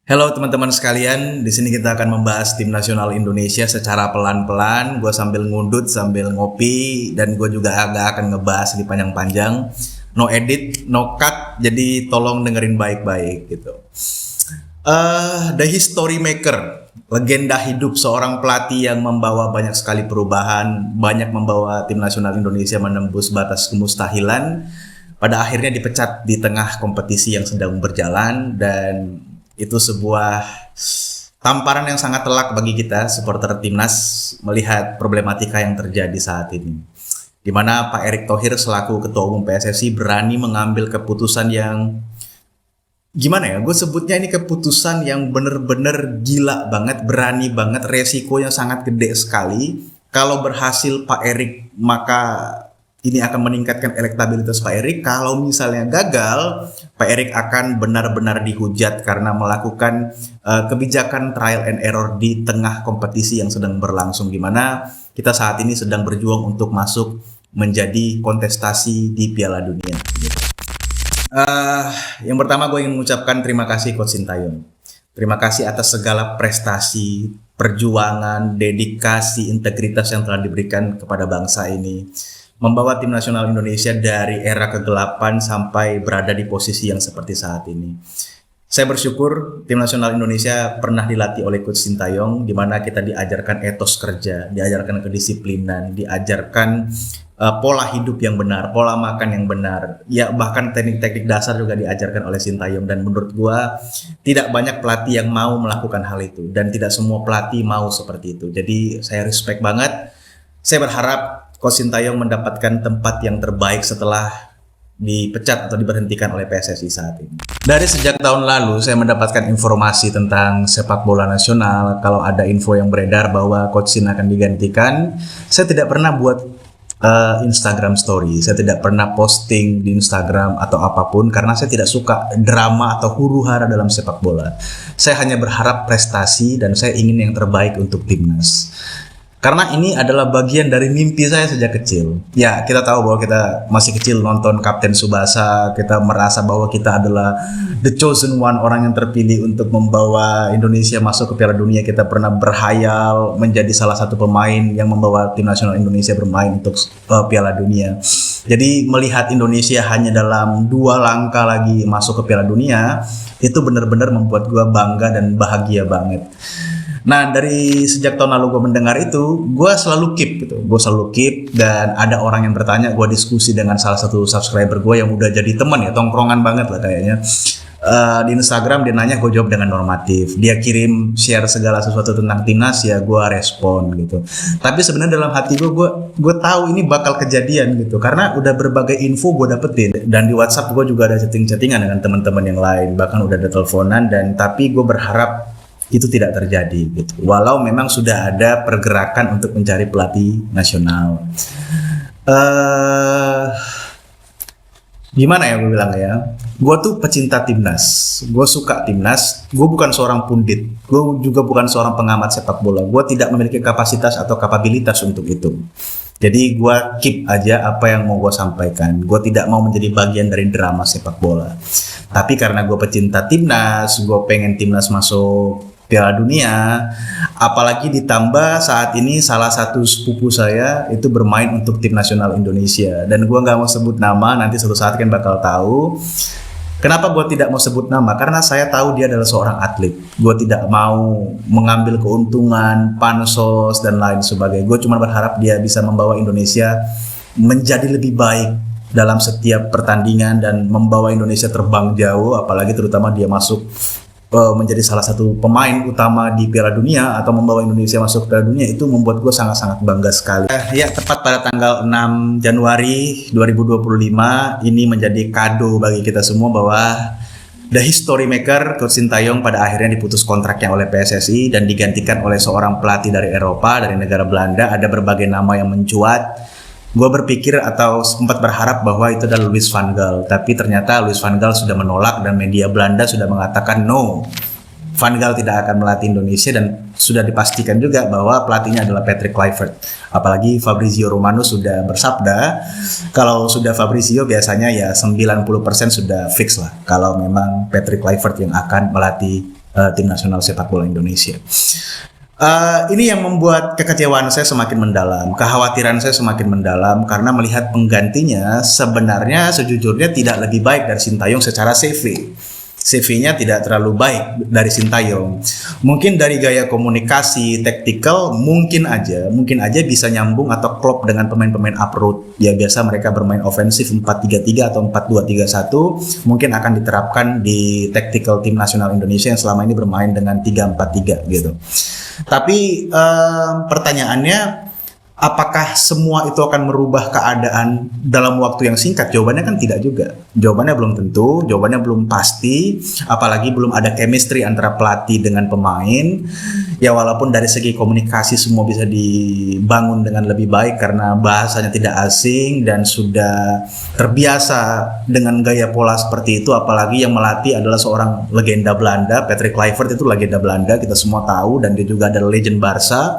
Halo teman-teman sekalian, di sini kita akan membahas tim nasional Indonesia secara pelan-pelan. Gue sambil ngundut, sambil ngopi, dan gue juga agak akan ngebahas di panjang-panjang. No edit, no cut, jadi tolong dengerin baik-baik gitu. The History Maker, legenda hidup seorang pelatih yang membawa banyak sekali perubahan, banyak membawa tim nasional Indonesia menembus batas kemustahilan. Pada akhirnya dipecat di tengah kompetisi yang sedang berjalan dan itu sebuah tamparan yang sangat telak bagi kita supporter timnas melihat problematika yang terjadi saat ini. Di mana Pak Erick Thohir selaku Ketua Umum PSSI berani mengambil keputusan yang gimana ya? Gue sebutnya ini keputusan yang bener-bener gila banget, berani banget, resikonya sangat gede sekali. Kalau berhasil Pak Erick maka ini akan meningkatkan elektabilitas Pak Erick. Kalau misalnya gagal, Pak Erick akan benar-benar dihujat karena melakukan kebijakan trial and error di tengah kompetisi yang sedang berlangsung, di mana kita saat ini sedang berjuang untuk masuk menjadi kontestasi di Piala Dunia. Yang pertama gue ingin mengucapkan terima kasih Coach Sintayong. Terima kasih atas segala prestasi, perjuangan, dedikasi, integritas yang telah diberikan kepada bangsa ini. Membawa tim nasional Indonesia dari era kegelapan sampai berada di posisi yang seperti saat ini. Saya bersyukur tim nasional Indonesia pernah dilatih oleh Coach Sintayong, di mana kita diajarkan etos kerja, diajarkan kedisiplinan, diajarkan pola hidup yang benar, pola makan yang benar, ya bahkan teknik-teknik dasar juga diajarkan oleh Sintayong. Dan menurut gua tidak banyak pelatih yang mau melakukan hal itu, dan tidak semua pelatih mau seperti itu. Jadi saya respect banget. Saya berharap Coach Sintayong mendapatkan tempat yang terbaik setelah dipecat atau diberhentikan oleh PSSI saat ini. Dari sejak tahun lalu saya mendapatkan informasi tentang sepak bola nasional. Kalau ada info yang beredar bahwa Coach Sin akan digantikan, saya tidak pernah buat Instagram story. Saya tidak pernah posting di Instagram atau apapun karena saya tidak suka drama atau huru-hara dalam sepak bola. Saya hanya berharap prestasi dan saya ingin yang terbaik untuk timnas. Karena ini adalah bagian dari mimpi saya sejak kecil. Ya, kita tahu bahwa kita masih kecil nonton Kapten Tsubasa, kita merasa bahwa kita adalah the chosen one, orang yang terpilih untuk membawa Indonesia masuk ke Piala Dunia. Kita pernah berhayal menjadi salah satu pemain yang membawa tim nasional Indonesia bermain untuk Piala Dunia. Jadi melihat Indonesia hanya dalam 2 langkah lagi masuk ke Piala Dunia, itu benar-benar membuat gue bangga dan bahagia banget. Nah, dari sejak tahun lalu gue mendengar itu, gue selalu keep gitu. Gue selalu keep, dan ada orang yang bertanya, gue diskusi dengan salah satu subscriber gue yang udah jadi teman ya, tongkrongan banget lah kayaknya. Di Instagram dia nanya, gue jawab dengan normatif. Dia kirim share segala sesuatu tentang timnas, ya gue respon gitu. Tapi sebenarnya dalam hati gue tahu ini bakal kejadian gitu, karena udah berbagai info gue dapetin. Dan di WhatsApp gue juga ada chatting-chattingan dengan teman-teman yang lain, bahkan udah ada teleponan. Dan tapi gue berharap itu tidak terjadi gitu. Walau memang sudah ada pergerakan untuk mencari pelatih nasional. Gimana ya gue bilang ya? Gue tuh pecinta timnas. Gue suka timnas. Gue bukan seorang pundit. Gue juga bukan seorang pengamat sepak bola. Gue tidak memiliki kapasitas atau kapabilitas untuk itu. Jadi gue keep aja apa yang mau gue sampaikan. Gue tidak mau menjadi bagian dari drama sepak bola. Tapi karena gue pecinta timnas, gue pengen timnas masuk Piala Dunia, apalagi ditambah saat ini salah satu sepupu saya itu bermain untuk tim nasional Indonesia, dan gue nggak mau sebut nama, nanti suatu saat kan bakal tahu. Kenapa gue tidak mau sebut nama? Karena saya tahu dia adalah seorang atlet. Gue tidak mau mengambil keuntungan, pansos dan lain sebagainya. Gue cuma berharap dia bisa membawa Indonesia menjadi lebih baik dalam setiap pertandingan dan membawa Indonesia terbang jauh, apalagi terutama dia masuk menjadi salah satu pemain utama di Piala Dunia atau membawa Indonesia masuk ke Piala Dunia. Itu membuat gue sangat-sangat bangga sekali. Ya, tepat pada tanggal 6 Januari 2025 ini menjadi kado bagi kita semua bahwa The History Maker Coach Sintayong pada akhirnya diputus kontraknya oleh PSSI dan digantikan oleh seorang pelatih dari Eropa, dari negara Belanda. Ada berbagai nama yang mencuat. Gue berpikir atau sempat berharap bahwa itu adalah Louis van Gaal, tapi ternyata Louis van Gaal sudah menolak dan media Belanda sudah mengatakan no, Van Gaal tidak akan melatih Indonesia, dan sudah dipastikan juga bahwa pelatihnya adalah Patrick Kluivert. Apalagi Fabrizio Romano sudah bersabda, kalau sudah Fabrizio biasanya ya 90% sudah fix lah kalau memang Patrick Kluivert yang akan melatih tim nasional sepak bola Indonesia. Ini yang membuat kekecewaan saya semakin mendalam, kekhawatiran saya semakin mendalam karena melihat penggantinya sebenarnya sejujurnya tidak lebih baik dari Sintayong secara CV. CV-nya tidak terlalu baik dari Sintayong. Mungkin dari gaya komunikasi, taktikal, mungkin aja bisa nyambung atau klop dengan pemain-pemain uproad. Ya biasa mereka bermain ofensif 4-3-3 atau 4-2-3-1, mungkin akan diterapkan di taktikal tim nasional Indonesia yang selama ini bermain dengan 3-4-3 gitu. Tapi pertanyaannya, apakah semua itu akan merubah keadaan dalam waktu yang singkat? Jawabannya kan tidak juga. Jawabannya belum tentu, jawabannya belum pasti, apalagi belum ada chemistry antara pelatih dengan pemain. Ya walaupun dari segi komunikasi semua bisa dibangun dengan lebih baik karena bahasanya tidak asing dan sudah terbiasa dengan gaya pola seperti itu, apalagi yang melatih adalah seorang legenda Belanda, Patrick Kluivert itu legenda Belanda, kita semua tahu, dan dia juga adalah legend Barca.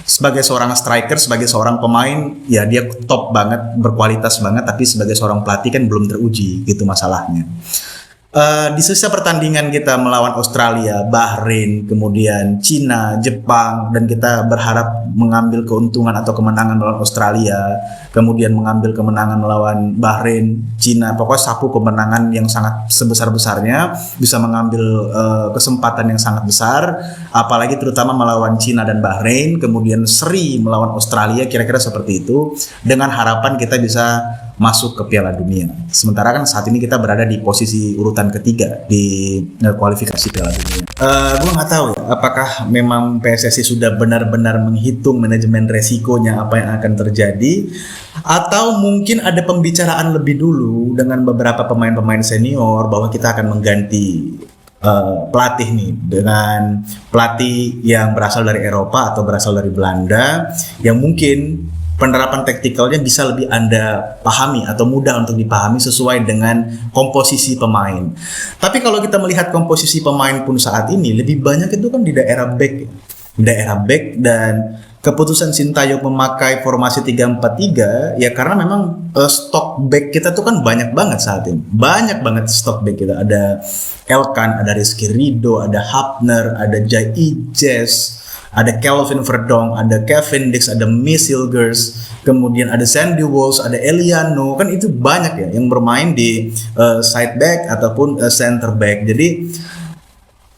Sebagai seorang striker, sebagai seorang pemain, ya dia top banget, berkualitas banget, tapi sebagai seorang pelatih kan belum teruji, gitu masalahnya. Di sisa pertandingan kita melawan Australia, Bahrain, kemudian Cina, Jepang, dan kita berharap mengambil keuntungan atau kemenangan melawan Australia, kemudian mengambil kemenangan melawan Bahrain, Cina, pokoknya sapu kemenangan yang sangat sebesar-besarnya, bisa mengambil kesempatan yang sangat besar, apalagi terutama melawan Cina dan Bahrain, kemudian seri melawan Australia, kira-kira seperti itu, dengan harapan kita bisa masuk ke Piala Dunia. Sementara kan saat ini kita berada di posisi urutan ketiga di kualifikasi Piala Dunia. Gue nggak tahu ya, apakah memang PSSI sudah benar-benar menghitung manajemen resikonya apa yang akan terjadi, atau mungkin ada pembicaraan lebih dulu dengan beberapa pemain-pemain senior bahwa kita akan mengganti pelatih nih dengan pelatih yang berasal dari Eropa atau berasal dari Belanda yang mungkin penerapan taktikalnya bisa lebih Anda pahami atau mudah untuk dipahami sesuai dengan komposisi pemain. Tapi kalau kita melihat komposisi pemain pun saat ini lebih banyak itu kan di daerah back dan keputusan Sintayong memakai formasi 3-4-3 ya karena memang stok back kita tuh kan banyak banget saat ini. Banyak banget stok back kita. Ada Elkan, ada Rizky Ridho, ada Hapner, ada Jai Ijes, ada Kelvin Verdonk, ada Kevin Dix, ada Miss Hilgers, kemudian ada Sandy Walsh, ada Eliano, kan itu banyak ya yang bermain di side back ataupun center back. Jadi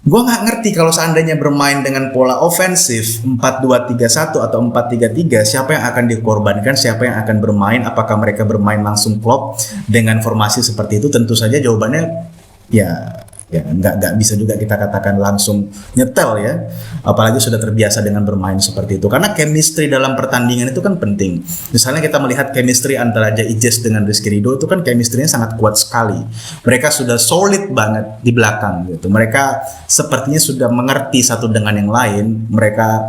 gue nggak ngerti kalau seandainya bermain dengan pola ofensif 4-2-3-1 atau 4-3-3, siapa yang akan dikorbankan, siapa yang akan bermain, apakah mereka bermain langsung klop dengan formasi seperti itu? Tentu saja jawabannya ya nggak bisa juga kita katakan langsung nyetel ya, apalagi sudah terbiasa dengan bermain seperti itu, karena chemistry dalam pertandingan itu kan penting. Misalnya kita melihat chemistry antara Jai Ijes dengan Rizky Ridho itu kan chemistry-nya sangat kuat sekali, mereka sudah solid banget di belakang gitu, mereka sepertinya sudah mengerti satu dengan yang lain, mereka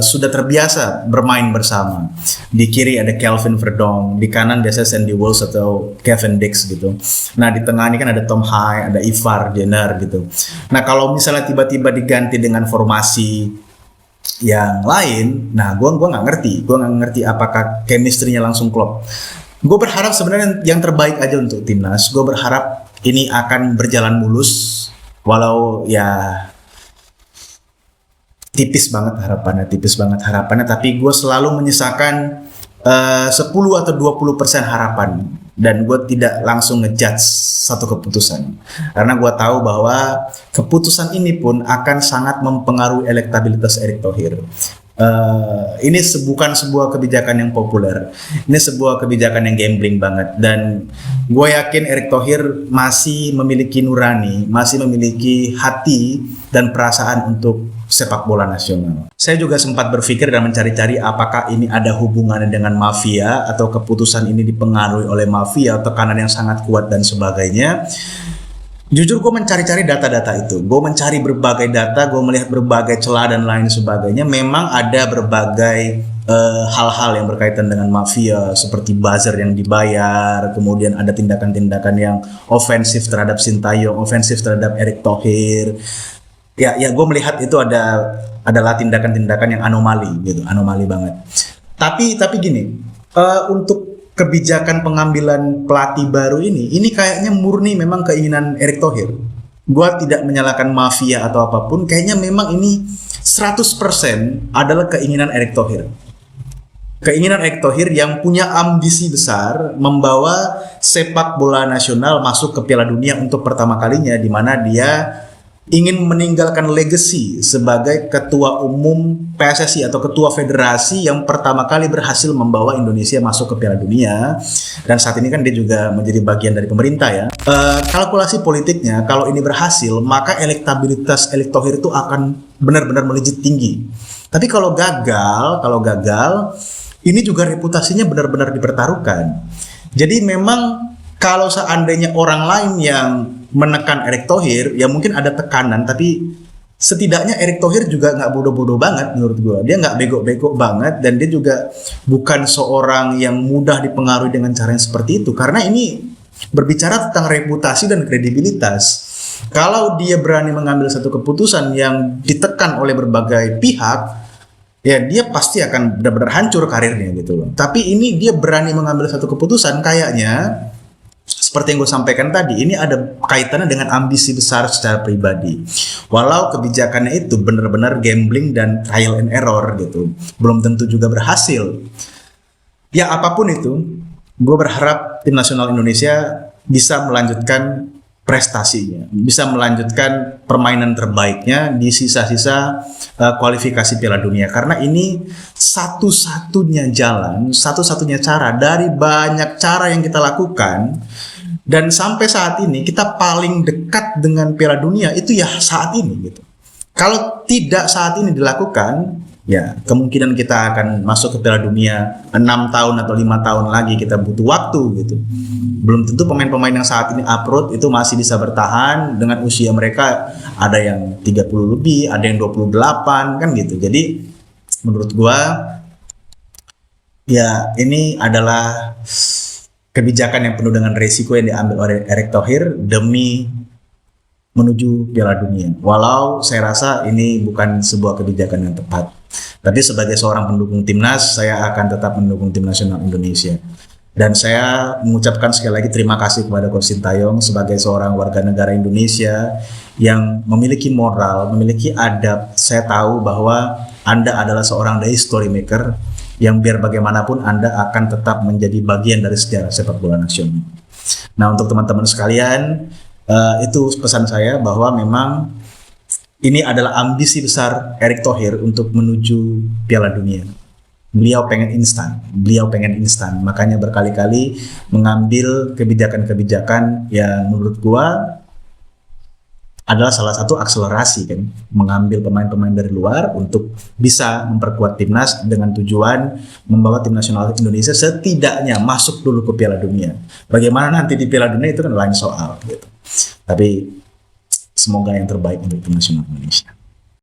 sudah terbiasa bermain bersama. Di kiri ada Kelvin Verdonk, di kanan biasanya Sandy Walsh atau Kevin Dix gitu. Nah di tengah ini kan ada Tom Hai, ada Ivar Jenner gitu. Nah kalau misalnya tiba-tiba diganti dengan formasi yang lain, nah gue nggak ngerti apakah chemistry-nya langsung klop. Gue berharap sebenarnya yang terbaik aja untuk timnas. Gue berharap ini akan berjalan mulus, walau ya tipis banget harapannya, tapi gue selalu menyisakan 10 atau 20% harapan, dan gue tidak langsung ngejudge satu keputusan karena gue tahu bahwa keputusan ini pun akan sangat mempengaruhi elektabilitas Erick Thohir. Ini bukan sebuah kebijakan yang populer, ini sebuah kebijakan yang gambling banget, dan gue yakin Erick Thohir masih memiliki nurani, masih memiliki hati dan perasaan untuk sepak bola nasional. Saya juga sempat berpikir dan mencari-cari apakah ini ada hubungannya dengan mafia atau keputusan ini dipengaruhi oleh mafia, tekanan yang sangat kuat dan sebagainya. Jujur gue mencari-cari data-data itu, gue mencari berbagai data, gue melihat berbagai celah dan lain sebagainya. Memang ada berbagai hal-hal yang berkaitan dengan mafia, seperti buzzer yang dibayar, kemudian ada tindakan-tindakan yang ofensif terhadap Sintayong, ofensif terhadap Erick Thohir. Ya gue melihat itu adalah tindakan-tindakan yang anomali gitu, anomali banget. Tapi gini, untuk kebijakan pengambilan pelatih baru ini kayaknya murni memang keinginan Erick Thohir. gua tidak menyalahkan mafia atau apapun, kayaknya memang ini 100% adalah keinginan Erick Thohir. Keinginan Erick Thohir yang punya ambisi besar membawa sepak bola nasional masuk ke Piala Dunia untuk pertama kalinya, di mana dia ingin meninggalkan legacy sebagai ketua umum PSSI atau ketua federasi yang pertama kali berhasil membawa Indonesia masuk ke Piala Dunia. Dan saat ini kan dia juga menjadi bagian dari pemerintah ya. Kalkulasi politiknya, kalau ini berhasil, maka elektabilitas Erick Thohir itu akan benar-benar melejit tinggi. Tapi kalau gagal, ini juga reputasinya benar-benar dipertaruhkan. Jadi memang kalau seandainya orang lain yang menekan Erick Thohir, ya mungkin ada tekanan, tapi setidaknya Erick Thohir juga nggak bodoh-bodoh banget menurut gue. Dia nggak bego-bego banget, dan dia juga bukan seorang yang mudah dipengaruhi dengan cara yang seperti itu. Karena ini berbicara tentang reputasi dan kredibilitas. Kalau dia berani mengambil satu keputusan yang ditekan oleh berbagai pihak, ya dia pasti akan benar-benar hancur karirnya gitu loh. Tapi ini dia berani mengambil satu keputusan, kayaknya seperti yang gue sampaikan tadi, ini ada kaitannya dengan ambisi besar secara pribadi. Walau kebijakannya itu benar-benar gambling dan trial and error gitu, belum tentu juga berhasil. Ya apapun itu, gue berharap tim nasional Indonesia bisa melanjutkan prestasinya, bisa melanjutkan permainan terbaiknya di sisa-sisa kualifikasi Piala Dunia. Karena ini satu-satunya jalan, satu-satunya cara dari banyak cara yang kita lakukan. Dan sampai saat ini kita paling dekat dengan Piala Dunia itu ya saat ini gitu. Kalau tidak saat ini dilakukan, ya kemungkinan kita akan masuk ke Piala Dunia 6 tahun atau 5 tahun lagi, kita butuh waktu gitu. Belum tentu pemain-pemain yang saat ini upload itu masih bisa bertahan dengan usia mereka, ada yang 30 lebih, ada yang 28 kan gitu. Jadi menurut gua ya ini adalah kebijakan yang penuh dengan resiko yang diambil oleh Erick Thohir demi menuju Piala Dunia. Walau saya rasa ini bukan sebuah kebijakan yang tepat. Tapi sebagai seorang pendukung timnas, saya akan tetap mendukung tim nasional Indonesia. Dan saya mengucapkan sekali lagi terima kasih kepada Coach Sintayong sebagai seorang warga negara Indonesia yang memiliki moral, memiliki adab. Saya tahu bahwa Anda adalah seorang history maker yang biar bagaimanapun Anda akan tetap menjadi bagian dari sejarah sepak bola nasional. Nah, untuk teman-teman sekalian, itu pesan saya bahwa memang ini adalah ambisi besar Erick Thohir untuk menuju Piala Dunia. Beliau pengen instan, makanya berkali-kali mengambil kebijakan-kebijakan yang menurut gua adalah salah satu akselerasi kan, mengambil pemain-pemain dari luar untuk bisa memperkuat timnas dengan tujuan membawa tim nasional Indonesia setidaknya masuk dulu ke Piala Dunia. Bagaimana nanti di Piala Dunia itu kan lain soal gitu. Tapi semoga yang terbaik untuk tim nasional Indonesia.